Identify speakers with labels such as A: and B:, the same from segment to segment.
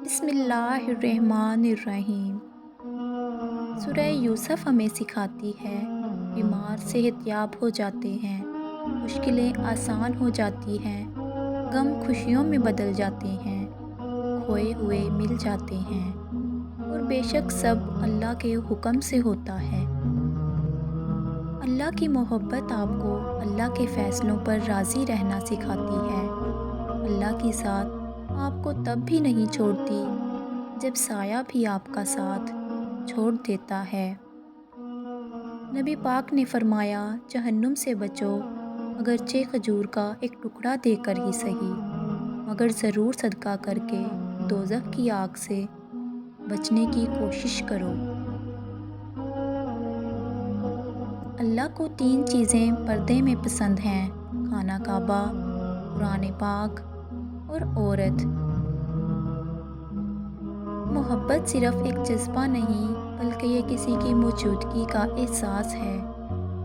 A: بسم اللہ الرحمن الرحیم۔ سورہ یوسف ہمیں سکھاتی ہے، بیمار صحت یاب ہو جاتے ہیں، مشکلیں آسان ہو جاتی ہیں، غم خوشیوں میں بدل جاتے ہیں، کھوئے ہوئے مل جاتے ہیں، اور بے شک سب اللہ کے حکم سے ہوتا ہے۔ اللہ کی محبت آپ کو اللہ کے فیصلوں پر راضی رہنا سکھاتی ہے۔ اللہ کی ذات آپ کو تب بھی نہیں چھوڑتی جب سایہ بھی آپ کا ساتھ چھوڑ دیتا ہے۔ نبی پاک نے فرمایا، جہنم سے بچو، اگرچہ کھجور کا ایک ٹکڑا دے کر ہی سہی، مگر ضرور صدقہ کر کے دوزخ کی آگ سے بچنے کی کوشش کرو۔ اللہ کو 3 چیزیں پردے میں پسند ہیں: خانہ کعبہ، قرآن پاک اور عورت۔ محبت صرف ایک جذبہ نہیں بلکہ یہ کسی کی موجودگی کا احساس ہے۔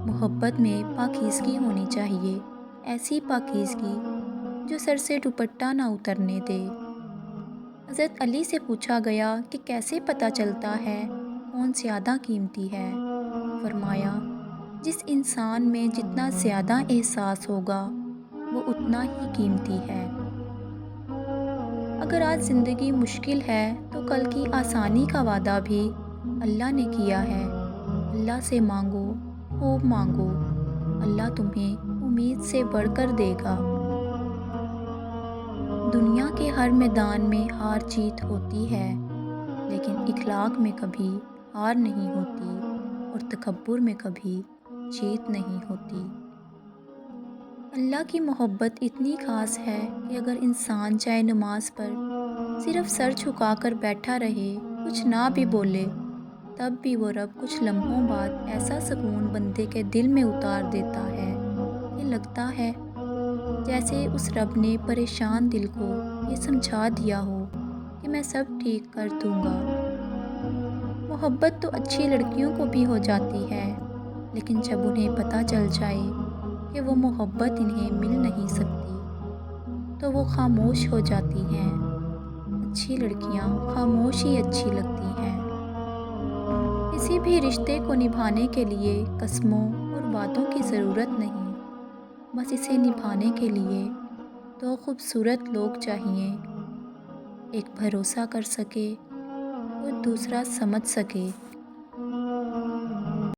A: محبت میں پاکیزگی ہونی چاہیے، ایسی پاکیزگی جو سر سے دوپٹہ نہ اترنے دے۔ حضرت علی سے پوچھا گیا کہ کیسے پتہ چلتا ہے کون زیادہ قیمتی ہے؟ فرمایا، جس انسان میں جتنا زیادہ احساس ہوگا وہ اتنا ہی قیمتی ہے۔ اگر آج زندگی مشکل ہے تو کل کی آسانی کا وعدہ بھی اللہ نے کیا ہے۔ اللہ سے مانگو، خوب مانگو، اللہ تمہیں امید سے بڑھ کر دے گا۔ دنیا کے ہر میدان میں ہار جیت ہوتی ہے، لیکن اخلاق میں کبھی ہار نہیں ہوتی اور تکبر میں کبھی جیت نہیں ہوتی۔ اللہ کی محبت اتنی خاص ہے کہ اگر انسان چاہے نماز پر صرف سر جھکا کر بیٹھا رہے، کچھ نہ بھی بولے، تب بھی وہ رب کچھ لمحوں بعد ایسا سکون بندے کے دل میں اتار دیتا ہے کہ لگتا ہے جیسے اس رب نے پریشان دل کو یہ سمجھا دیا ہو کہ میں سب ٹھیک کر دوں گا۔ محبت تو اچھی لڑکیوں کو بھی ہو جاتی ہے، لیکن جب انہیں پتہ چل جائے کہ وہ محبت انہیں مل نہیں سکتی تو وہ خاموش ہو جاتی ہیں۔ اچھی لڑکیاں خاموش ہی اچھی لگتی ہیں۔ کسی بھی رشتے کو نبھانے کے لیے قسموں اور وعدوں کی ضرورت نہیں، بس اسے نبھانے کے لیے 2 خوبصورت لوگ چاہئیں، ایک بھروسہ کر سکے اور دوسرا سمجھ سکے۔